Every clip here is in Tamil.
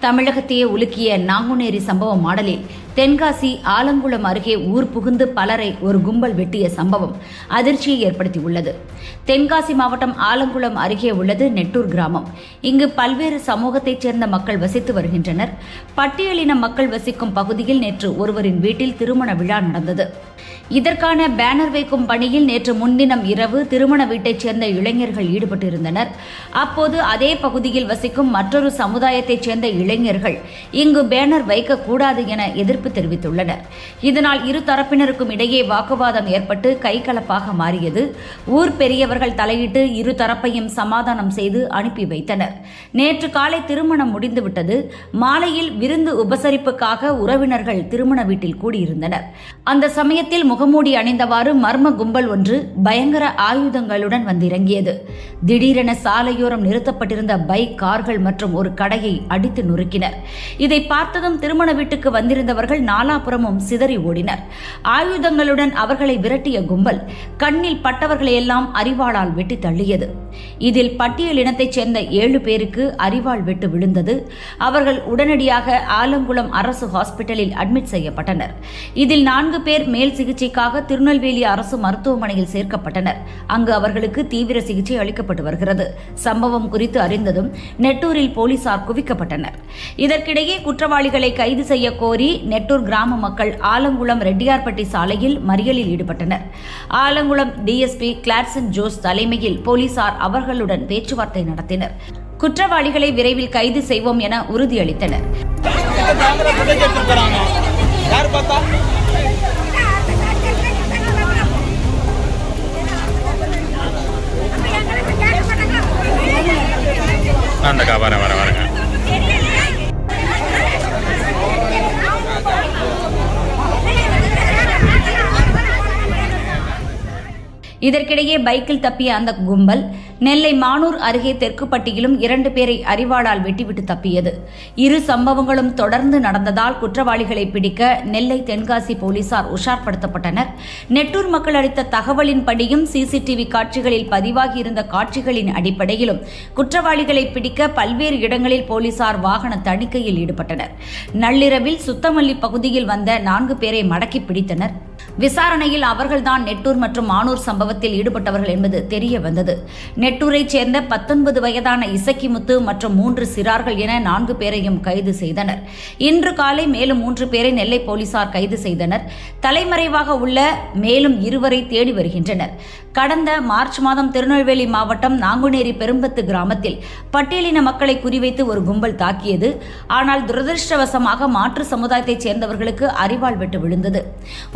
தமிழகத்தையே உலுக்கிய நாங்குநேரி சம்பவ மாடலில் தென்காசி ஆலங்குளம் அருகே ஊர் புகுந்து பலரை ஒரு கும்பல் வெட்டிய சம்பவம் அதிர்ச்சியை ஏற்படுத்தியுள்ளது. தென்காசி மாவட்டம் ஆலங்குளம் அருகே உள்ளது நெட்டூர் கிராமம். இங்கு பல்வேறு சமூகத்தைச் சேர்ந்த மக்கள் வசித்து வருகின்றனர். பட்டியலின மக்கள் வசிக்கும் பகுதியில் நேற்று ஒருவரின் வீட்டில் திருமண விழா நடந்தது. இதற்கான பேனர் வைக்கும் பணியில் நேற்று முன்தினம் இரவு திருமண வீட்டைச் சேர்ந்த இளைஞர்கள் ஈடுபட்டிருந்தனர். அப்போது அதே பகுதியில் வசிக்கும் மற்றொரு சமுதாயத்தைச் சேர்ந்த இளைஞர்கள் இங்கு பேனர் வைக்கக்கூடாது என எதிர்ப்பு தெரிவித்துள்ளனர். இதனால் இரு தரப்பினருக்கும் இடையே வாக்குவாதம் ஏற்பட்டு கைகலப்பாக மாறியது. ஊர் பெரியவர்கள் தலையிட்டு இரு தரப்பையும் சமாதானம் செய்து அனுப்பி வைத்தனர். நேற்று காலை திருமணம் முடிந்துவிட்டது. மாலையில் விருந்து உபசரிப்புக்காக உறவினர்கள் திருமண வீட்டில் கூடியிருந்தனர். அந்த சமயத்தில் முகமூடி அணிந்தவாறு மர்ம கும்பல் ஒன்று பயங்கர ஆயுதங்களுடன் வந்திறங்கியது. திடீரென சாலையோரம் நிறுத்தப்பட்டிருந்த பைக், கார்கள் மற்றும் ஒரு கடையை அடித்து நொறுக்கினர். இதை பார்த்ததும் திருமண வீட்டுக்கு வந்திருந்தவர்கள் நாலாபுறமும் சிதறி ஓடினர். ஆயுதங்களுடன் அவர்களை விரட்டிய கும்பல் கண்ணில் பட்டவர்களையெல்லாம் அரிவாளால் வெட்டி தள்ளியது. இதில் பட்டியல் இனத்தைச் சேர்ந்த 7 பேருக்கு அரிவாள் வெட்டு விழுந்தது. அவர்கள் உடனடியாக ஆலங்குளம் அரசு ஹாஸ்பிட்டலில் அட்மிட் செய்யப்பட்டனர். இதில் 4 பேர் மேல் சிகிச்சைக்காக திருநெல்வேலி அரசு மருத்துவமனையில் சேர்க்கப்பட்டனர். அங்கு அவர்களுக்கு தீவிர சிகிச்சை அளிக்கப்பட்டு வருகிறது. சம்பவம் குறித்து அறிந்ததும் நெட்டூரில் போலீசார் குவிக்கப்பட்டனர். இதற்கிடையே குற்றவாளிகளை கைது செய்ய கோரி நெட்டூர் கிராம மக்கள் ஆலங்குளம் ரெட்டியார்பட்டி சாலையில் மறியலில் ஈடுபட்டனர். ஆலங்குளம் டிஎஸ்பி கிளாட்சன் ஜோஸ் தலைமையில் போலீசார் அவர்களுடன் பேச்சுவார்த்தை நடத்தினர். குற்றவாளிகளை விரைவில் கைது செய்வோம் என உறுதியளித்தனர். வரங்க இதற்கிடையே பைக்கில் தப்பிய அந்த கும்பல் நெல்லை மானூர் அருகே தெற்குப்பட்டியிலும் 2 பேரை அரிவாளால் வெட்டிவிட்டு தப்பியது. இரு சம்பவங்களும் தொடர்ந்து நடந்ததால் குற்றவாளிகளை பிடிக்க நெல்லை தென்காசி போலீசார் உஷார்படுத்தப்பட்டனர். நெட்டூர் மக்கள் அளித்த தகவலின்படியும் சிசிடிவி காட்சிகளில் பதிவாகியிருந்த காட்சிகளின் அடிப்படையிலும் குற்றவாளிகளை பிடிக்க பல்வேறு இடங்களில் போலீசார் வாகன தணிக்கையில் ஈடுபட்டனர். நள்ளிரவில் சுத்தமல்லி பகுதியில் வந்த 4 பேரை மடக்கி பிடித்தனர். விசாரணையில் அவர்கள்தான் நெட்டூர் மற்றும் மானூர் சம்பவத்தில் ஈடுபட்டவர்கள் என்பது தெரிய வந்தது. நெட்டூரைச் சேர்ந்த 19 வயதான இசக்கிமுத்து மற்றும் 3 சிறார்கள் என 4 பேரையும் கைது செய்தனர். இன்று காலை மேலும் 3 பேரை நெல்லை போலீசார் கைது செய்தனர். தலைமறைவாக உள்ள மேலும் 2 பேரை தேடி வருகின்றனர். கடந்த மார்ச் மாதம் திருநெல்வேலி மாவட்டம் நாங்குநேரி பெரும்பத்து கிராமத்தில் பட்டியலின மக்களை குறிவைத்து ஒரு கும்பல் தாக்கியது. ஆனால் துரதிருஷ்டவசமாக மாற்று சமுதாயத்தைச் சேர்ந்தவர்களுக்கு அரிவாள் வெட்டு விழுந்தது.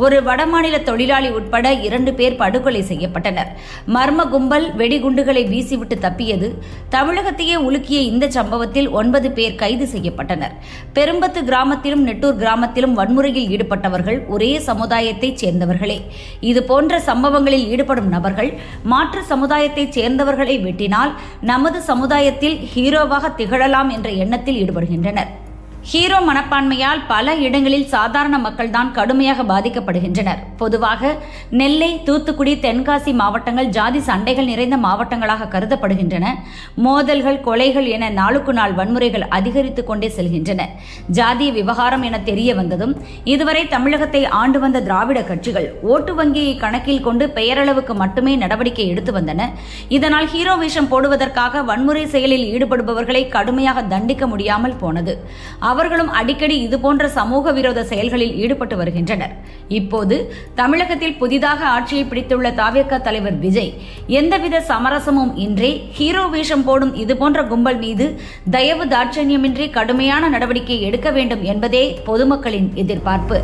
ஒரு வடமாநில தொழிலாளி உட்பட 2 பேர் படுகொலை செய்யப்பட்டனர். மர்ம கும்பல் வெடிகுண்டுகளை வீசிவிட்டு தப்பியது. தமிழகத்தையே உலுக்கிய இந்த சம்பவத்தில் 9 பேர் கைது செய்யப்பட்டனர். பெரும்பத்து கிராமத்திலும் நெட்டூர் கிராமத்திலும் வன்முறையில் ஈடுபட்டவர்கள் ஒரே சமுதாயத்தைச் சேர்ந்தவர்களே. இதுபோன்ற சம்பவங்களில் ஈடுபடும் நபர்கள் மாற்று சமுதாயத்தைச் சேர்ந்தவர்களை வெட்டினால் நமது சமுதாயத்தில் ஹீரோவாக திகழலாம் என்ற எண்ணத்தில் ஈடுபடுகின்றனர். ஹீரோ மனப்பான்மையால் பல இடங்களில் சாதாரண மக்கள் தான் கடுமையாக பாதிக்கப்படுகின்றனர். பொதுவாக நெல்லை, தூத்துக்குடி, தென்காசி மாவட்டங்கள் ஜாதி சண்டைகள் நிறைந்த மாவட்டங்களாக கருதப்படுகின்றன. மோதல்கள், கொலைகள் என நாளுக்கு நாள் வன்முறைகள் அதிகரித்துக் கொண்டே செல்கின்றன. ஜாதிய விவகாரம் என தெரிய வந்ததும் இதுவரை தமிழகத்தை ஆண்டு வந்த திராவிட கட்சிகள் ஓட்டு வங்கியை கணக்கில் கொண்டு பெயரளவுக்கு மட்டுமே நடவடிக்கை எடுத்து வந்தன. இதனால் ஹீரோ வேஷம் போடுவதற்காக வன்முறை செயலில் ஈடுபடுபவர்களை கடுமையாக தண்டிக்க முடியாமல் போனது. அவர்களும் அடிக்கடி இதுபோன்ற சமூக விரோத செயல்களில் ஈடுபட்டு வருகின்றனர். இப்போது தமிழகத்தில் புதிதாக ஆட்சியை பிடித்துள்ள தாவேகா தலைவர் விஜய் எந்தவித சமரசமும் இன்றி ஹீரோ வேஷம் போடும் இதுபோன்ற கும்பல் மீது தயவு தாட்சண்யமின்றி கடுமையான நடவடிக்கை எடுக்க வேண்டும் என்பதே பொதுமக்களின் எதிர்பார்ப்பு.